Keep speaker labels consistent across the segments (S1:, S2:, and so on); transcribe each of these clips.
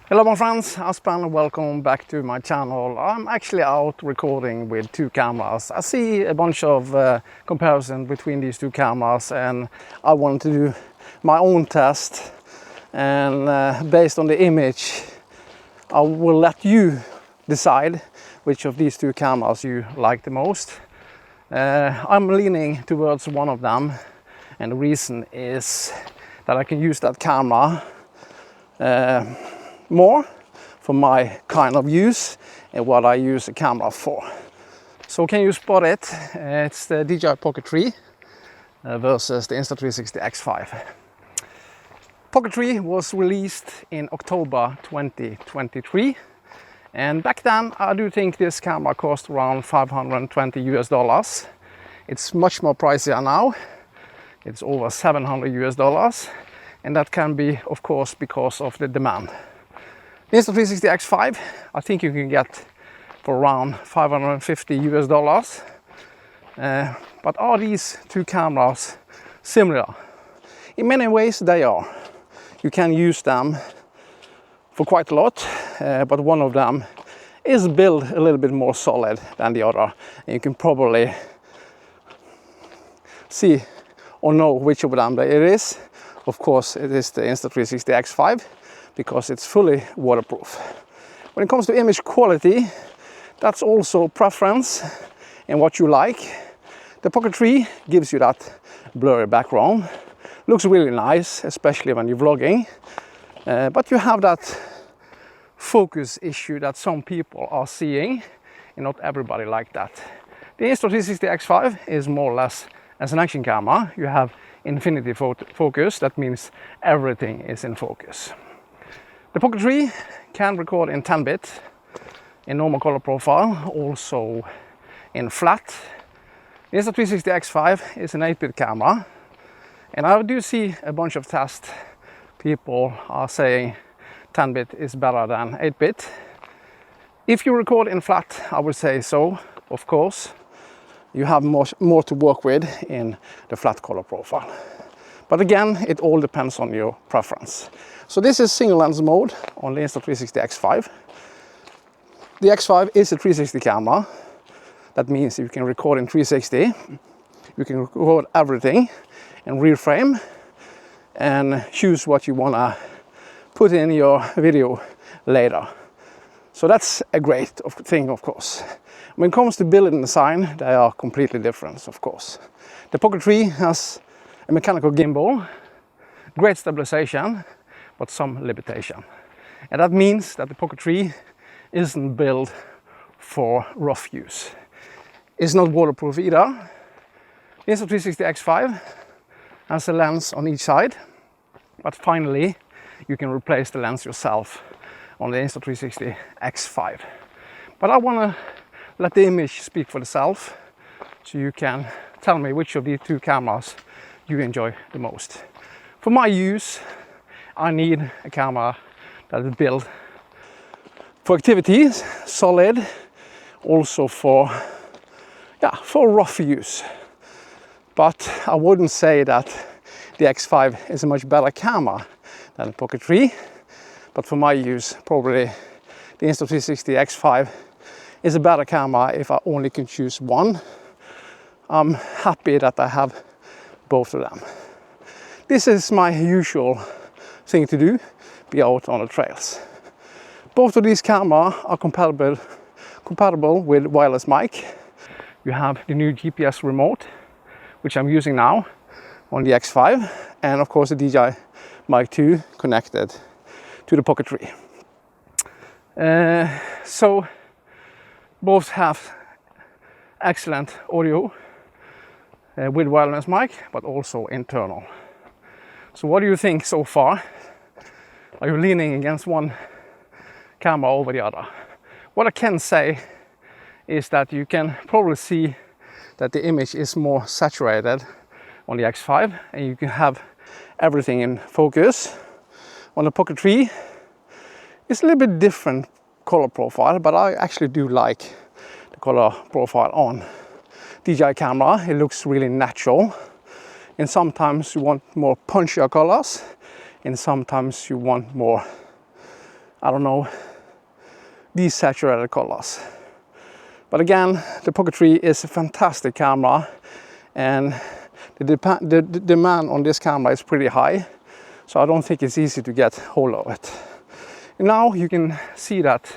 S1: Hello my friends, Aspen, welcome back to my channel. I'm actually out recording with two cameras. I see a bunch of comparison between these two cameras and I wanted to do my own test, and based on the image I will let you decide which of these two cameras you like the most. I'm leaning towards one of them, and the reason is that I can use that camera more for my kind of use and what I use the camera for. So can you spot it? It's the DJI Pocket 3 versus the Insta360 X5. Pocket 3 was released in October 2023, and back then I do think this camera cost around $520 US. It's much more pricier now. It's over $700 US, and that can be of course because of the demand. The Insta360 X5 I think you can get for around $550 US. But are these two cameras similar? In many ways they are. You can use them for quite a lot, but one of them is built a little bit more solid than the other. And you can probably see or know which of them it is. Of course it is the Insta360 X5 because it's fully waterproof. When it comes to image quality, that's also preference and what you like. The Pocket 3 gives you that blurry background. Looks really nice, especially when you're vlogging. But you have that focus issue that some people are seeing, and not everybody like that. The Insta360 X5 is more or less as an action camera. You have infinity focus, that means everything is in focus. The Pocket 3 can record in 10-bit, in normal color profile, also in flat. The Insta360 X5 is an 8-bit camera, and I do see a bunch of tests. People are saying 10-bit is better than 8-bit. If you record in flat, I would say so, of course. You have more to work with in the flat color profile. But again, it all depends on your preference. So this is single lens mode on the Insta360 X5. The X5 is a 360 camera. That means you can record in 360. You can record everything in rear frame and choose what you want to put in your video later. So that's a great thing, of course. When it comes to build and design, they are completely different, of course. The Pocket 3 has a mechanical gimbal, great stabilization, but some limitation. And that means that the Pocket 3 isn't built for rough use. It's not waterproof either. The Insta360 X5 has a lens on each side, but finally you can replace the lens yourself on the Insta360 X5. But I want to let the image speak for itself, so you can tell me which of these two cameras you enjoy the most. For my use, I need a camera that is built for activities, solid, also for rough use. But I wouldn't say that the X5 is a much better camera than the Pocket 3. But for my use, probably the Insta360 X5 is a better camera if I only can choose one. I'm happy that I have both of them. This is my usual thing to do, be out on the trails. Both of these cameras are compatible with wireless mic. You have the new GPS remote, which I'm using now on the X5, and of course the DJI Mic 2 connected to the Pocket 3. So both have excellent audio with wireless mic, but also internal. So what do you think so far? Are you leaning against one camera over the other? What I can say is that you can probably see that the image is more saturated on the X5, and you can have everything in focus. On the Pocket 3, it's a little bit different color profile, but I actually do like the color profile on DJI camera. It looks really natural, and sometimes you want more punchier colors, and sometimes you want more I don't know, desaturated colors. But again, the Pocket 3 is a fantastic camera, and the demand on this camera is pretty high, so I don't think it's easy to get hold of it. And now you can see that,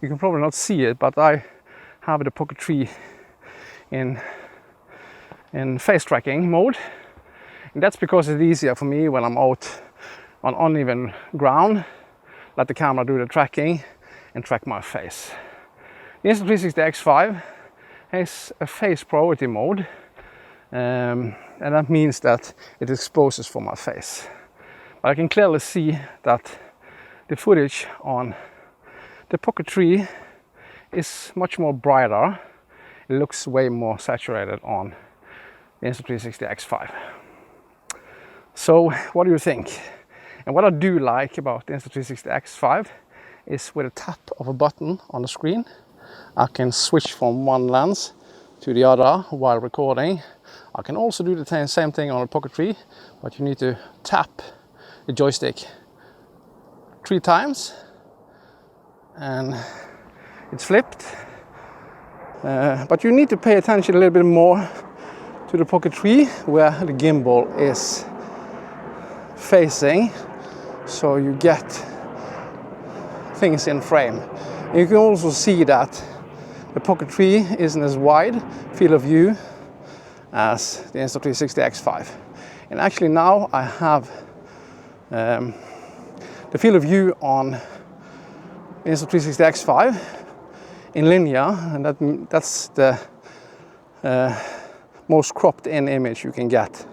S1: you can probably not see it, but I have the Pocket 3 in face tracking mode, and that's because it's easier for me when I'm out on uneven ground, let the camera do the tracking and track my face. The Insta360 X5 has a face priority mode, and that means that it exposes for my face. But I can clearly see that the footage on the Pocket 3 is much more brighter. It looks way more saturated on the Insta360 X5. So what do you think? And what I do like about the Insta360 X5 is with a tap of a button on the screen, I can switch from one lens to the other while recording. I can also do the same thing on the Pocket 3, but you need to tap the joystick 3 times and it's flipped. But you need to pay attention a little bit more to the Pocket 3 where the gimbal is facing, so you get things in frame. And you can also see that the Pocket 3 isn't as wide field of view as the Insta360 X5. And actually now I have the field of view on the Insta360 X5 in linear, and that's the most cropped in image you can get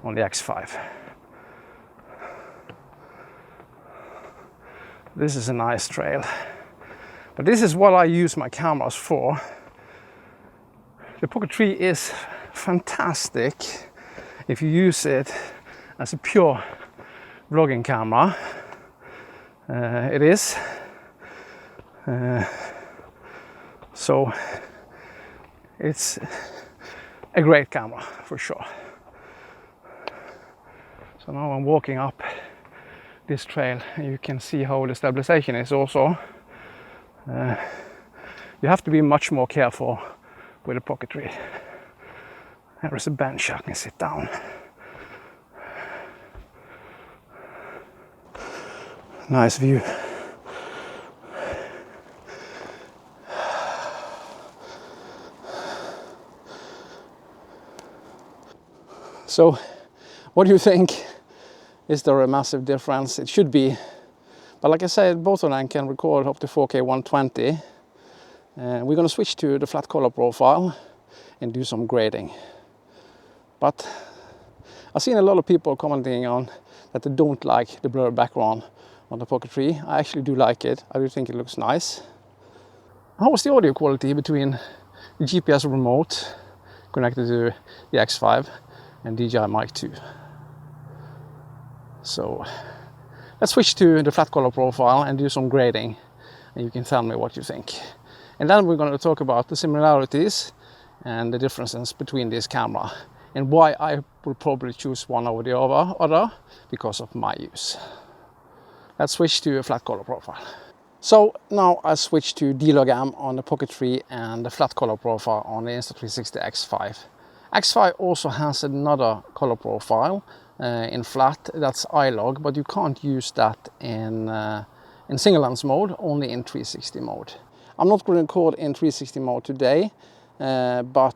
S1: on the X5. This is a nice trail. But this is what I use my cameras for. The Pocket 3 is fantastic if you use it as a pure vlogging camera. It is. So it's a great camera for sure. So now I'm walking up this trail and you can see how the stabilization is also. You have to be much more careful with the Pocket 3. There is a bench I can sit down. Nice view. So, what do you think? Is there a massive difference? It should be. But like I said, both of them can record up to 4K 120. We're going to switch to the flat color profile and do some grading. But I've seen a lot of people commenting on that they don't like the blurred background on the Pocket 3. I actually do like it. I do think it looks nice. How was the audio quality between the GPS remote connected to the X5 and DJI Mic 2? So let's switch to the flat color profile and do some grading, and you can tell me what you think. And then we're going to talk about the similarities and the differences between this camera and why I will probably choose one over the other because of my use. Let's switch to a flat color profile. So now I switch to D-Log-M on the Pocket 3 and the flat color profile on the Insta360 X5. X5 also has another color profile in flat, that's I-Log, but you can't use that in single lens mode, only in 360 mode. I'm not going to record in 360 mode today, but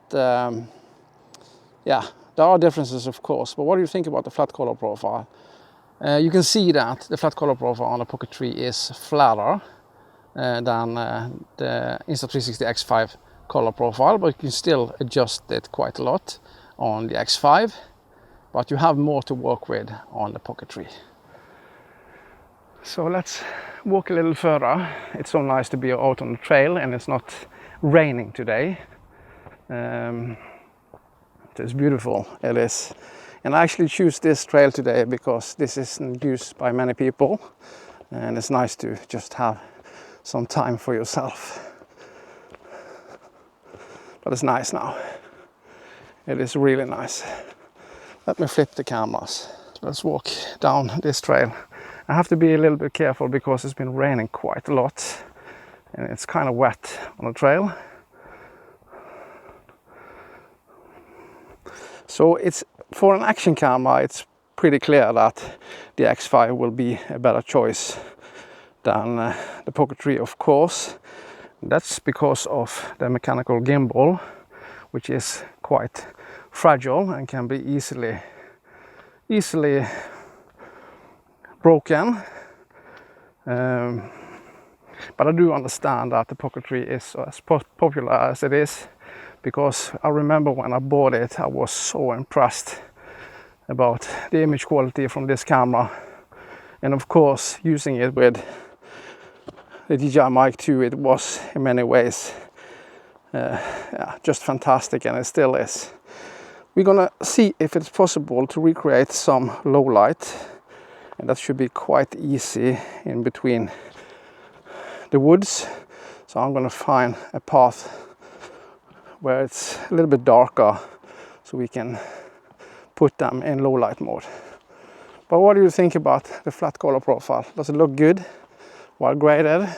S1: yeah, there are differences of course. But what do you think about the flat color profile? You can see that the flat color profile on the Pocket 3 is flatter than the Insta360 X5 color profile, but you can still adjust it quite a lot on the X5, but you have more to work with on the Pocket 3. So let's walk a little further. It's so nice to be out on the trail and it's not raining today. It's beautiful, it is. And I actually choose this trail today because this isn't used by many people and it's nice to just have some time for yourself. But it's nice now. It is really nice. Let me flip the cameras. Let's walk down this trail I have to be a little bit careful because it's been raining quite a lot and it's kind of wet on the trail. So it's, for an action camera, it's pretty clear that the X5 will be a better choice than the Pocket 3, of course. That's because of the mechanical gimbal, which is quite fragile and can be easily broken. But I do understand that the Pocket 3 is as popular as it is, because I remember when I bought it, I was so impressed about the image quality from this camera. And of course, using it with the DJI Mic 2, it was in many ways just fantastic, and it still is. We're gonna see if it's possible to recreate some low light, and that should be quite easy in between the woods. So I'm gonna find a path where it's a little bit darker so we can put them in low light mode. But what do you think about the flat color profile? Does it look good, well graded?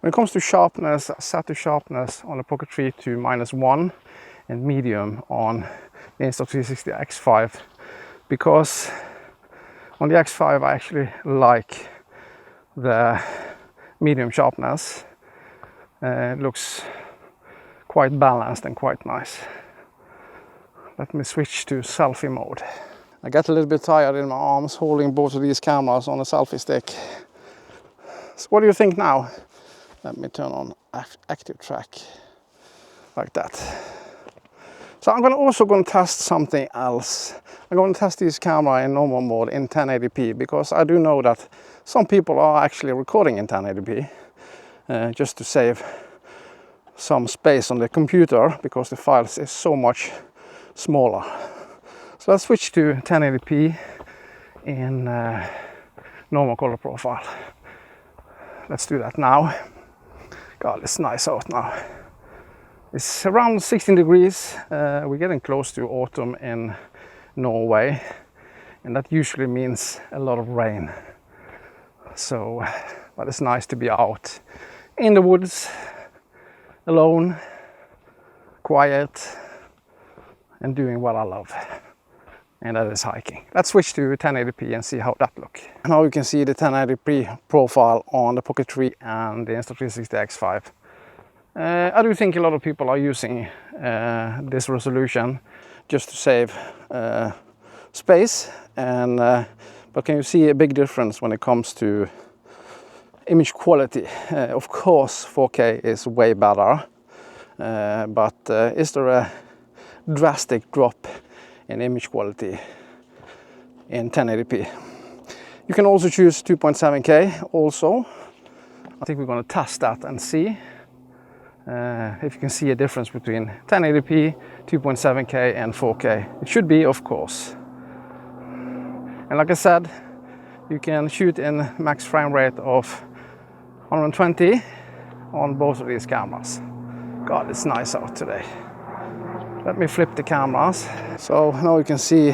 S1: When it comes to sharpness, I set the sharpness on the Pocket 3 to -1 and medium on the Insta360 X5, because on the X5 I actually like the medium sharpness. It looks quite balanced and quite nice. Let me switch to selfie mode. I got a little bit tired in my arms holding both of these cameras on a selfie stick. So what do you think now? Let me turn on active track like that. So I'm also going to test something else. I'm going to test this camera in normal mode in 1080p, because I do know that some people are actually recording in 1080p just to save some space on the computer, because the files is so much smaller. So let's switch to 1080p in normal color profile. Let's do that now. God, it's nice out now. It's around 16 degrees. We're getting close to autumn in Norway, and that usually means a lot of rain. So, but it's nice to be out in the woods, alone, quiet, and doing what I love, and that is hiking. Let's switch to 1080p and see how that looks. Now you can see the 1080p profile on the Pocket 3 and the Insta360 X5. I do think a lot of people are using this resolution just to save space, and but can you see a big difference when it comes to image quality? Of course 4K is way better, but is there a drastic drop in image quality in 1080p? You can also choose 2.7K also. I think we're going to test that and see if you can see a difference between 1080p, 2.7K and 4K. It should be, of course. And like I said, you can shoot in max frame rate of 120 on both of these cameras. God, it's nice out today. Let me flip the cameras. So now you can see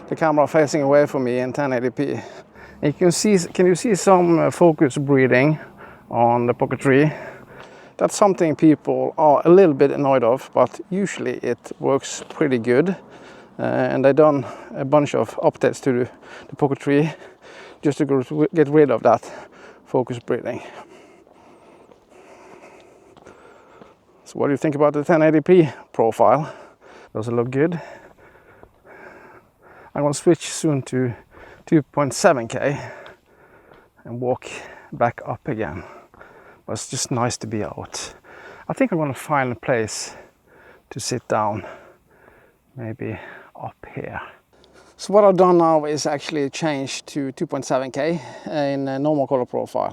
S1: the camera facing away from me in 1080p. And can you see some focus breathing on the Pocket 3? That's something people are a little bit annoyed of, but usually it works pretty good. And they've done a bunch of updates to the Pocket 3 just to get rid of that focus breathing. So what do you think about the 1080p profile? Does it look good? I'm going to switch soon to 2.7K and walk back up again. But it's just nice to be out. I think I'm going to find a place to sit down, maybe up here. So what I've done now is actually change to 2.7K in a normal color profile.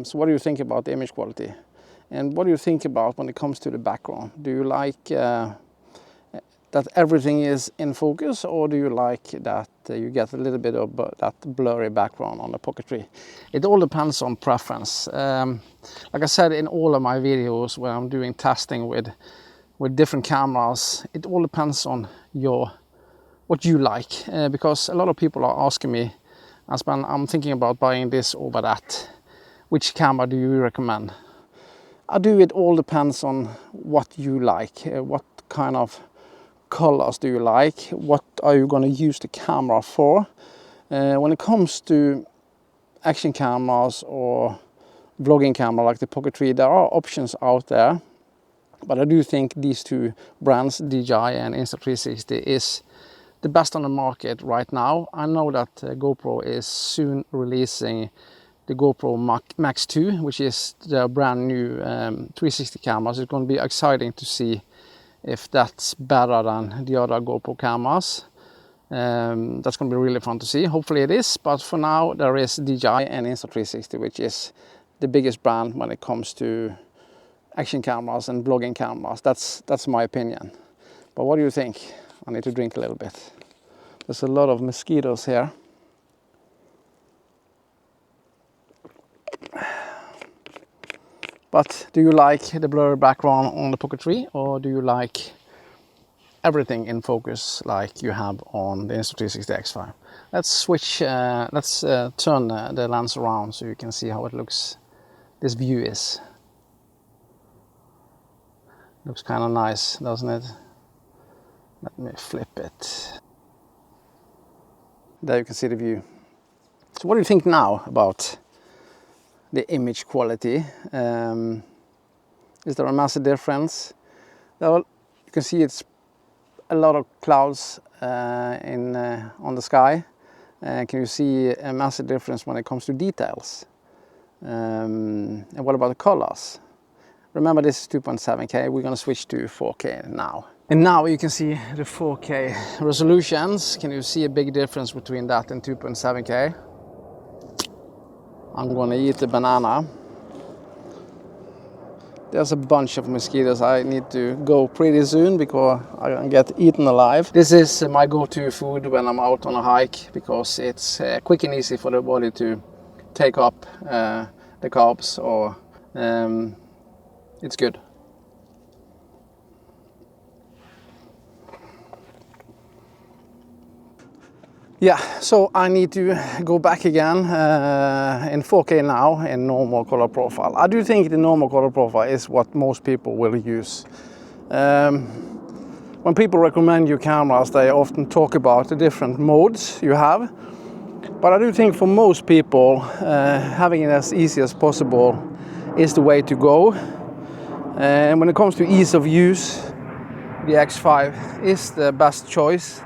S1: So what do you think about the image quality? And what do you think about when it comes to the background? Do you like that everything is in focus, or do you like that you get a little bit of that blurry background on the Pocket 3? It all depends on preference. Like I said in all of my videos when I'm doing testing with different cameras, it all depends on what you like, because a lot of people are asking me Aspen, I'm thinking about buying this over that. Which camera do you recommend? It all depends on what you like. What kind of colors do you like? What are you going to use the camera for? When it comes to action cameras or vlogging camera like the Pocket 3, there are options out there. But I do think these two brands, DJI and Insta360, is the best on the market right now. I know that GoPro is soon releasing the GoPro Max 2, which is the brand new 360 cameras. It's going to be exciting to see if that's better than the other GoPro cameras. That's going to be really fun to see. Hopefully it is, but for now there is DJI and Insta360, which is the biggest brand when it comes to action cameras and vlogging cameras. That's my opinion. But what do you think? I need to drink a little bit. There's a lot of mosquitoes here. But do you like the blurry background on the Pocket 3, or do you like everything in focus like you have on the Insta360 X5? Let's switch, turn the lens around so you can see how it looks. This view is. Looks kind of nice, doesn't it? Let me flip it. There you can see the view. So what do you think now about the image quality? Is there a massive difference? Well, you can see it's a lot of clouds on the sky. Can you see a massive difference when it comes to details? And what about the colors? Remember, this is 2.7K. We're going to switch to 4K now. And now you can see the 4K resolutions. Can you see a big difference between that and 2.7K? I'm going to eat the banana. There's a bunch of mosquitoes. I need to go pretty soon because I can get eaten alive. This is my go-to food when I'm out on a hike because it's quick and easy for the body to take up the carbs, or it's good. Yeah, so I need to go back again in 4K now in normal color profile. I do think the normal color profile is what most people will use. When people recommend you cameras, they often talk about the different modes you have. But I do think for most people, having it as easy as possible is the way to go. And when it comes to ease of use, the X5 is the best choice.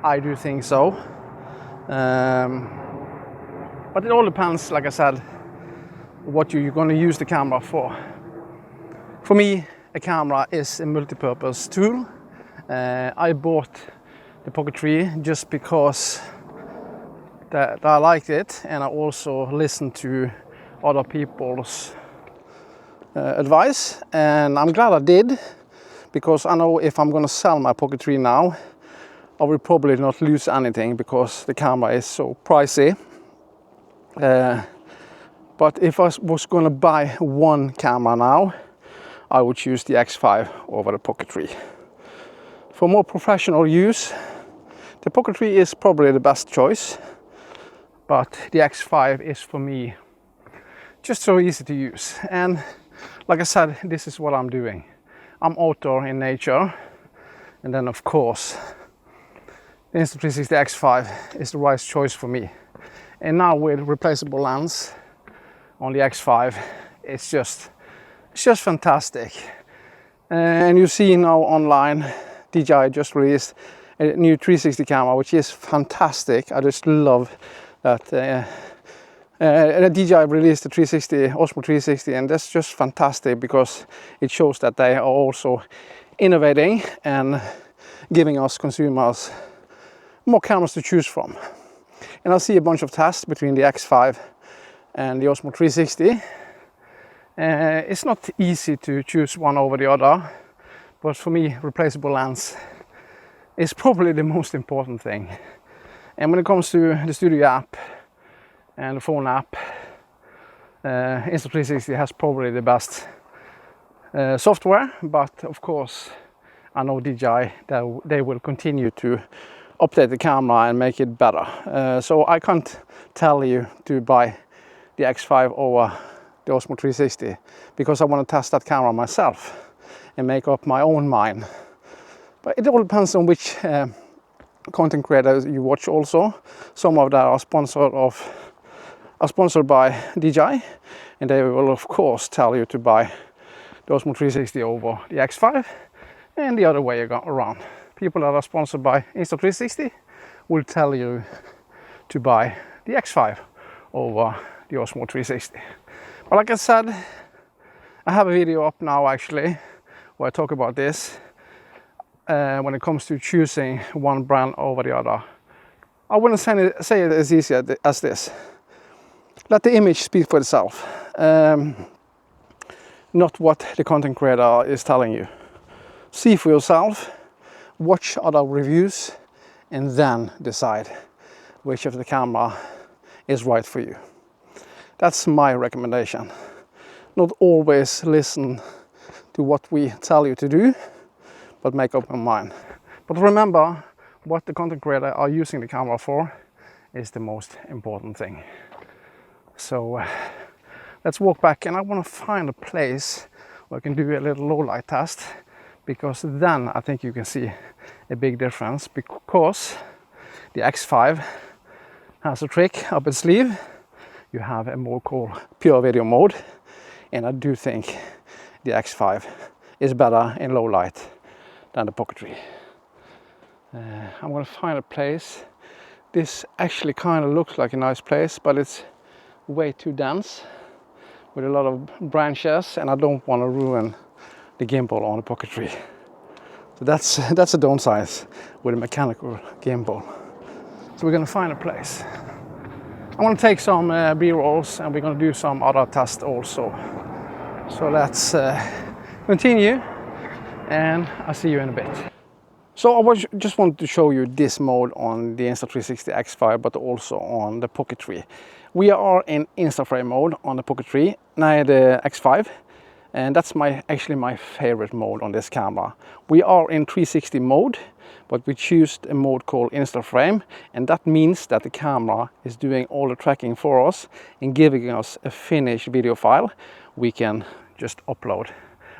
S1: I do think so. But it all depends, like I said, what you're going to use the camera for. For me, a camera is a multi-purpose tool. I bought the Pocket 3 just because that I liked it, and I also listened to other people's advice, and I'm glad I did, because I know if I'm going to sell my Pocket 3 now, I will probably not lose anything because the camera is so pricey. But if I was going to buy one camera now, I would choose the X5 over the Pocket 3. For more professional use, the Pocket 3 is probably the best choice, but the X5 is for me just so easy to use. And like I said, this is what I'm doing. I'm outdoor in nature, and then of course the Insta360 X5 is the right choice for me. And now with replaceable lens on the X5, it's just fantastic. And you see now online, DJI just released a new 360 camera, which is fantastic. I just love that DJI released the 360 Osmo 360, and that's just fantastic because it shows that they are also innovating and giving us consumers more cameras to choose from. And I see a bunch of tests between the X5 and the Osmo 360. It's not easy to choose one over the other, but for me, replaceable lens is probably the most important thing. And when it comes to the Studio app and the phone app, Insta360 has probably the best software, but of course I know DJI, they will continue to update the camera and make it better. So I can't tell you to buy the X5 over the Osmo 360 because I want to test that camera myself and make up my own mind. But it all depends on which content creators you watch also. Some of them are sponsored by DJI, and they will of course tell you to buy the Osmo 360 over the X5, and the other way around. People that are sponsored by Insta360 will tell you to buy the X5 over the Osmo 360. But like I said, I have a video up now actually where I talk about this when it comes to choosing one brand over the other. I wouldn't say it as easy as this. Let the image speak for itself, not what the content creator is telling you. See for yourself, watch other reviews, and then decide which of the camera is right for you. That's my recommendation. Not always listen to what we tell you to do, but make up your mind. But remember, what the content creator are using the camera for is the most important thing. So let's walk back, and I want to find a place where I can do a little low light test, because then I think you can see a big difference, because the X5 has a trick up its sleeve. You have a mode called pure video mode, and I do think the X5 is better in low light than the Pocket 3. I'm going to find a place. This actually kind of looks like a nice place, but it's way too dense with a lot of branches, and I don't want to ruin the gimbal on the Pocket 3. So that's a downside with a mechanical gimbal. So we're going to find a place. I'm going to take some B-rolls, and we're going to do some other tests also. So let's continue, and I'll see you in a bit. So I just wanted to show you this mode on the Insta360 X5, but also on the Pocket 3. We are in Instaframe mode on the Pocket 3, now the X5, and that's actually my favorite mode on this camera. We are in 360 mode, but we choose a mode called Instaframe, and that means that the camera is doing all the tracking for us and giving us a finished video file we can just upload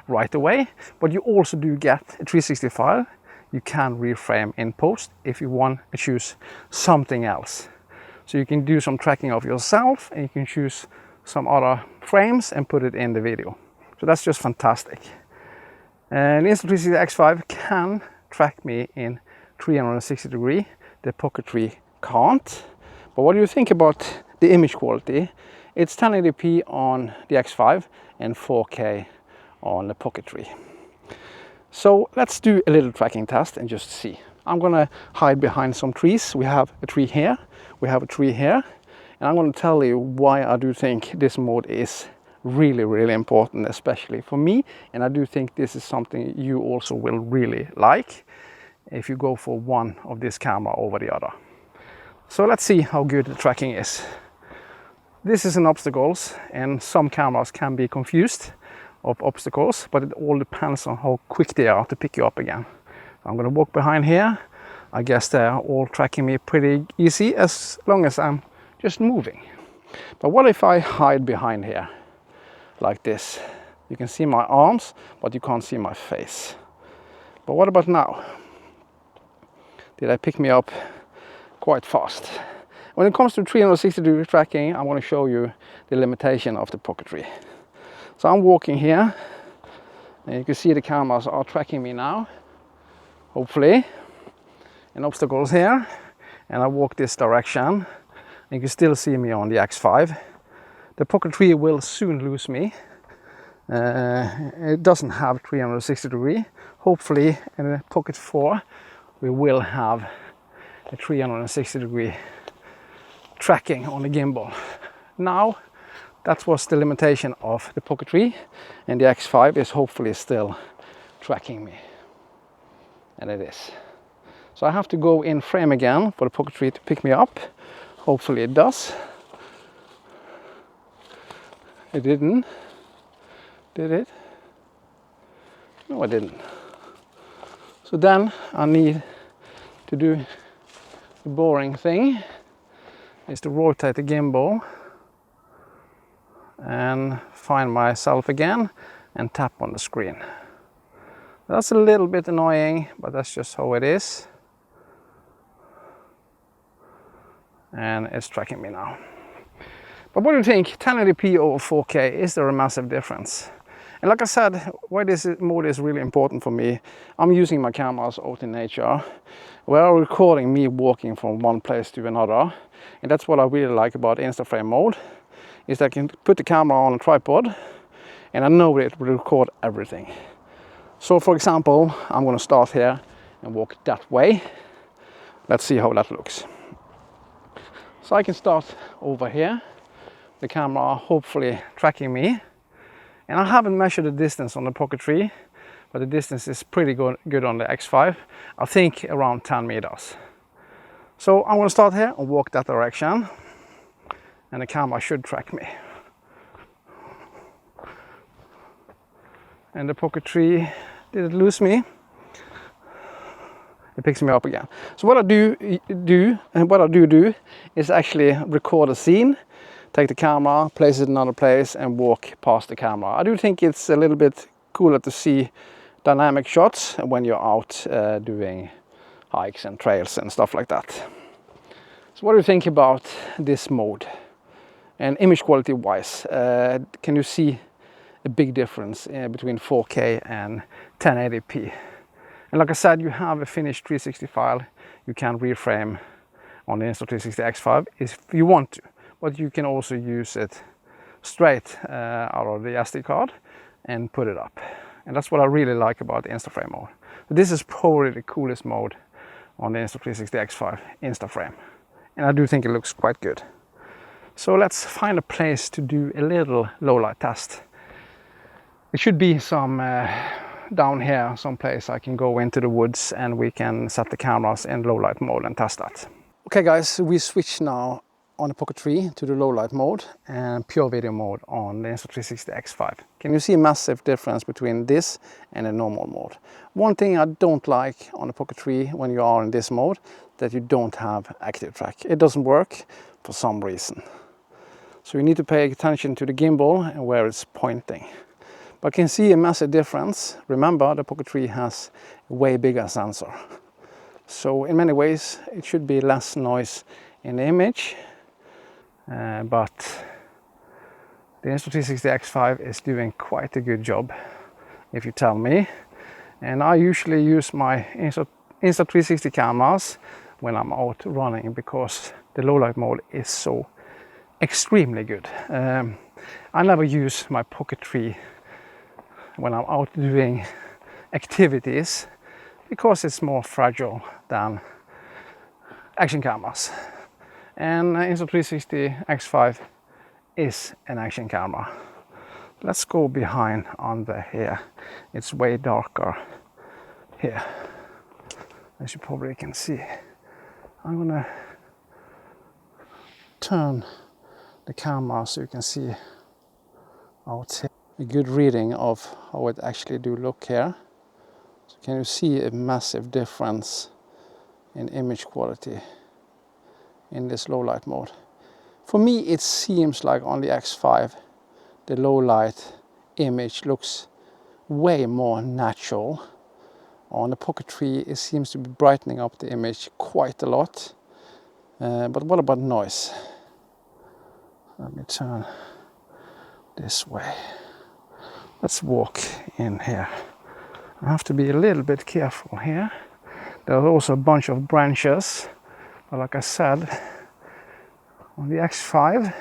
S1: right away. But you also do get a 360 file you can reframe in post if you want to choose something else. So you can do some tracking of yourself, and you can choose some other frames and put it in the video. So that's just fantastic. And the Insta360 X5 can track me in 360 degree. The Pocket 3 can't. But what do you think about the image quality? It's 1080p on the X5 and 4K on the Pocket 3. So let's do a little tracking test and just see. I'm gonna hide behind some trees. We have a tree here, we have a tree here, and I'm gonna tell you why I do think this mode is really, really important, especially for me. And I do think this is something you also will really like if you go for one of this camera over the other. So let's see how good the tracking is. This is an obstacles, and some cameras can be confused of obstacles, but it all depends on how quick they are to pick you up again. I'm going to walk behind here. I guess they're all tracking me pretty easy as long as I'm just moving. But what if I hide behind here like this? You can see my arms, but you can't see my face. But what about now? Did I pick me up quite fast? When it comes to 360 degree tracking, I want to show you the limitation of the Pocket 3. So I'm walking here, and you can see the cameras are tracking me now, hopefully, and obstacles here, and I walk this direction, and you can still see me on the X5. The Pocket 3 will soon lose me. It doesn't have 360 degree. Hopefully in the Pocket 4 we will have a 360 degree tracking on the gimbal. Now that was the limitation of the Pocket 3, and the X5 is hopefully still tracking me, and it is. So I have to go in frame again for the Pocket 3 to pick me up. Hopefully it does. It didn't. Did it? No, it didn't. So then I need to do the boring thing is to rotate the gimbal and find myself again and tap on the screen. That's a little bit annoying, but that's just how it is. And it's tracking me now. But what do you think? 1080p over 4K, is there a massive difference? And like I said, why this mode is really important for me, I'm using my cameras out in nature, where I'm recording me walking from one place to another. And that's what I really like about Instaframe mode, is that I can put the camera on a tripod and I know it will record everything. So for example, I'm going to start here and walk that way. Let's see how that looks. So I can start over here, the camera hopefully tracking me. And I haven't measured the distance on the Pocket 3, but the distance is pretty good on the X5. I think around 10 meters. So I'm going to start here and walk that direction, and the camera should track me. And the Pocket 3, did it lose me? It picks me up again. So what I do is actually record a scene, take the camera, place it in another place and walk past the camera. I do think it's a little bit cooler to see dynamic shots when you're out doing hikes and trails and stuff like that. So what do you think about this mode? And image quality wise, can you see a big difference between 4K and 1080p? And like I said, you have a finished 360 file you can reframe on the Insta360 X5 if you want to. But you can also use it straight out of the SD card and put it up. And that's what I really like about the Instaframe mode. This is probably the coolest mode on the Insta360 X5, Instaframe. And I do think it looks quite good. So let's find a place to do a little low light test. It should be some down here, someplace I can go into the woods and we can set the cameras in low light mode and test that. Okay guys, we switch now on the Pocket 3 to the low light mode and pure video mode on the Insta360 X5. Can you see a massive difference between this and the normal mode? One thing I don't like on the Pocket 3 when you are in this mode, that you don't have active track. It doesn't work for some reason. So you need to pay attention to the gimbal and where it's pointing. But I can see a massive difference. Remember, the Pocket 3 has a way bigger sensor. So in many ways, it should be less noise in the image. But the Insta360 X5 is doing quite a good job, if you tell me. And I usually use my Insta360 cameras when I'm out running because the low light mode is so extremely good. I never use my Pocket 3 when I'm out doing activities because it's more fragile than action cameras. And Insta360 X5 is an action camera. Let's go behind under here. It's way darker here, as you probably can see. I'm gonna turn the camera so you can see out here. A good reading of how it actually do look here. So can you see a massive difference in image quality in this low light mode? For me it seems like on the X5 the low light image looks way more natural. On the Pocket 3 it seems to be brightening up the image quite a lot. But what about noise? Let me turn this way. Let's walk in here. I have to be a little bit careful here. There are also a bunch of branches. But like I said, on the X5,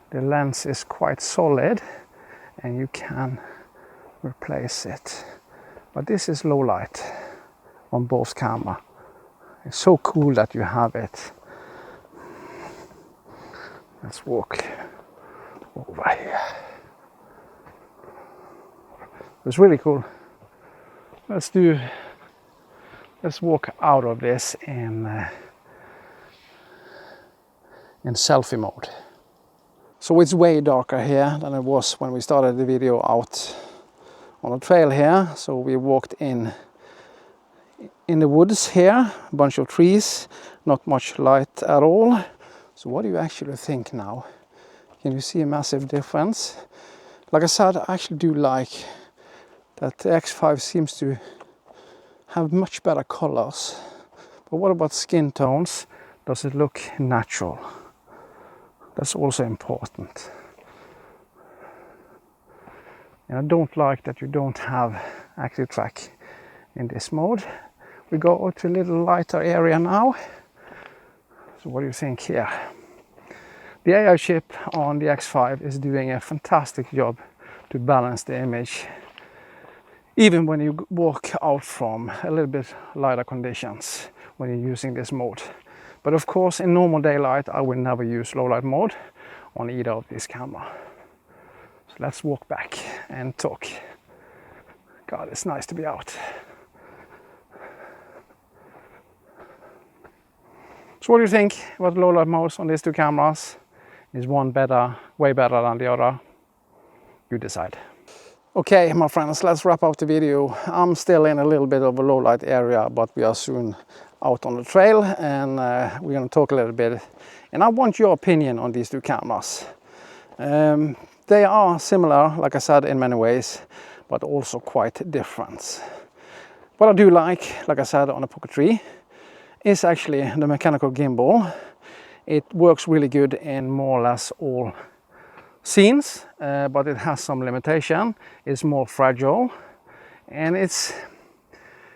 S1: the lens is quite solid and you can replace it. But this is low light on both cameras. It's so cool that you have it. Let's walk over here. It's really cool. Let's walk out of this in selfie mode. So it's way darker here than it was when we started the video out on a trail here. So we walked in the woods here, a bunch of trees. not much light at all. So what do you actually think now? Can you see a massive difference? Like I said, I actually do like that the X5 seems to have much better colors. But what about skin tones? Does it look natural? That's also important. And I don't like that you don't have active track in this mode. We go to a little lighter area now. So what do you think here? The AI chip on the X5 is doing a fantastic job to balance the image, even when you walk out from a little bit lighter conditions when you're using this mode. But of course, in normal daylight, I will never use low light mode on either of these cameras. So let's walk back and talk. God, it's nice to be out. So what do you think about low light modes on these two cameras? Is one better, way better than the other? You decide. Okay, my friends, let's wrap up the video. I'm still in a little bit of a low light area, but we are soon out on the trail, and we're going to talk a little bit. And I want your opinion on these two cameras. They are similar, like I said, in many ways, but also quite different. What I do like I said, on the Pocket 3 is actually the mechanical gimbal. It works really good in more or less all scenes, but it has some limitation. It's more fragile, and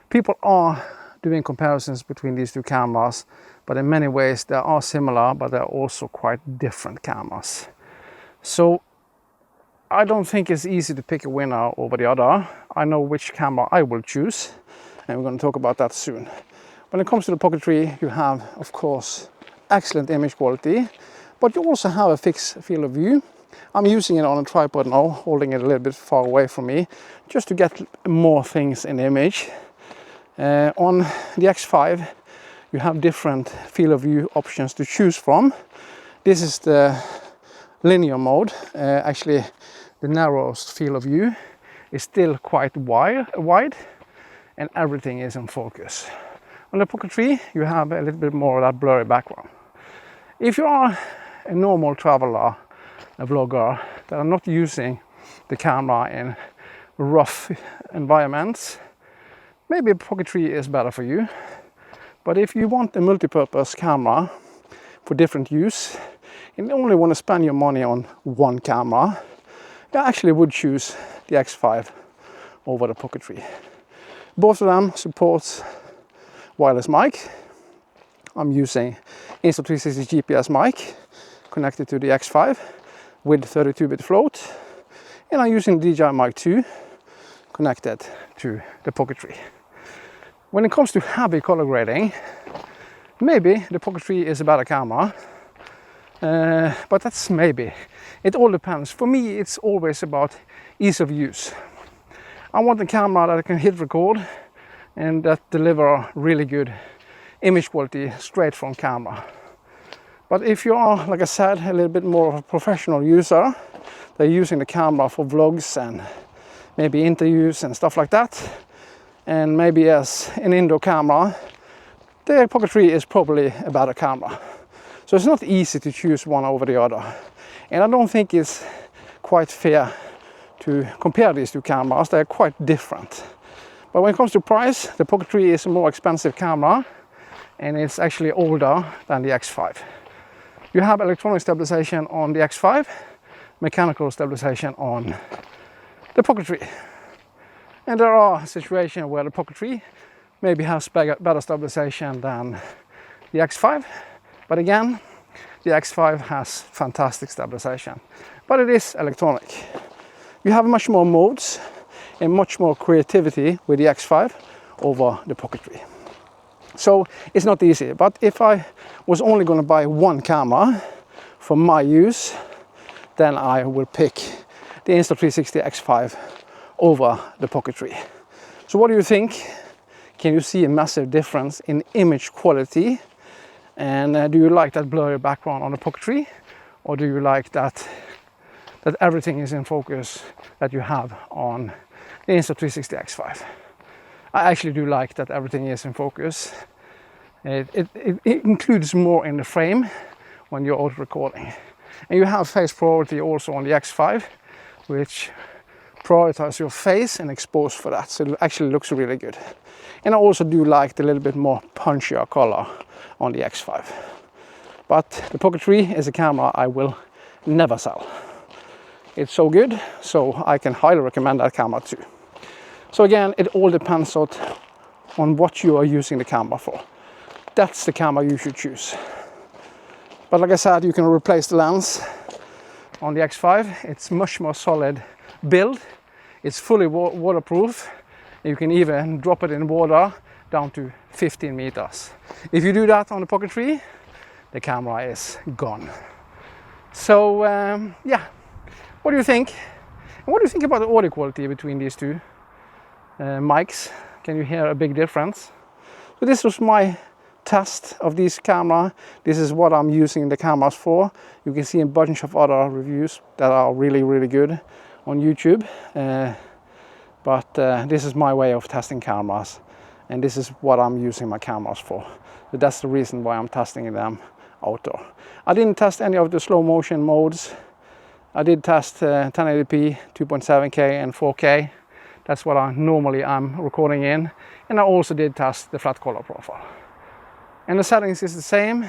S1: people are doing comparisons between these two cameras, but in many ways they are similar, but they're also quite different cameras. So I don't think it's easy to pick a winner over the other. I know which camera I will choose, and we're going to talk about that soon. When it comes to the Pocket 3, you have, of course, excellent image quality, but you also have a fixed field of view. I'm using it on a tripod now, holding it a little bit far away from me, just to get more things in the image. On the X5, you have different field of view options to choose from. This is the linear mode. Actually, the narrowest field of view is still quite wide, and everything is in focus. On the Pocket 3, you have a little bit more of that blurry background. If you are a normal traveler, a vlogger that are not using the camera in rough environments, maybe a Pocket 3 is better for you. But if you want a multi-purpose camera for different use, and you only want to spend your money on one camera, I actually would choose the X5 over the Pocket 3. Both of them support wireless mic. I'm using Insta360 GPS mic connected to the X5 with 32-bit float, and I'm using DJI Mic 2 connected to the Pocket 3. When it comes to heavy color grading, maybe the Pocket 3 is a better camera, but that's maybe. It all depends. For me, it's always about ease of use. I want a camera that I can hit record and that deliver really good image quality straight from camera. But if you are, like I said, a little bit more of a professional user, they're using the camera for vlogs and maybe interviews and stuff like that, and maybe as an indoor camera, the Pocket 3 is probably a better camera. So it's not easy to choose one over the other. And I don't think it's quite fair to compare these two cameras. They're quite different. But when it comes to price, the Pocket 3 is a more expensive camera, and it's actually older than the X5. You have electronic stabilization on the X5, mechanical stabilization on the Pocket 3. And there are situations where the Pocket 3 maybe has better stabilization than the X5. But again, the X5 has fantastic stabilization. But it is electronic. You have much more modes and much more creativity with the X5 over the Pocket 3. So it's not easy, but if I was only going to buy one camera for my use, then I will pick the Insta360 X5 over the Pocket 3. So what do you think? Can you see a massive difference in image quality? And do you like that blurry background on the Pocket 3? Or do you like that everything is in focus that you have on the Insta360 X5? I actually do like that everything is in focus. It includes more in the frame when you're out recording. And you have face priority also on the X5, which prioritizes your face and expose for that, so it actually looks really good. And I also do like the little bit more punchier color on the X5. But the Pocket 3 is a camera I will never sell. It's so good, so I can highly recommend that camera too. So again, it all depends on what you are using the camera for. That's the camera you should choose. But like I said, you can replace the lens on the X5. It's much more solid build. It's fully waterproof. You can even drop it in water down to 15 meters. If you do that on the Pocket 3, the camera is gone. So yeah, what do you think? And what do you think about the audio quality between these two mics? Can you hear a big difference? So this was my test of this camera. This is what I'm using the cameras for. You can see a bunch of other reviews that are really, really good on YouTube. But this is my way of testing cameras, and this is what I'm using my cameras for. So that's the reason why I'm testing them outdoor. I didn't test any of the slow motion modes. I did test 1080p, 2.7K and 4K. That's what I normally am recording in. And I also did test the flat color profile. And the settings is the same.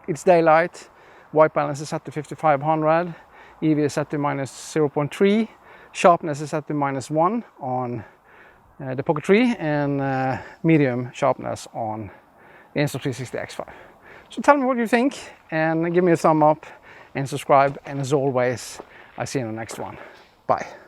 S1: It's daylight. White balance is set to 5500. EV is set to -0.3. Sharpness is set to -1 on the Pocket 3, and medium sharpness on the Insta360 X5. So tell me what you think, and give me a thumb up and subscribe. And as always, I see you in the next one. Bye.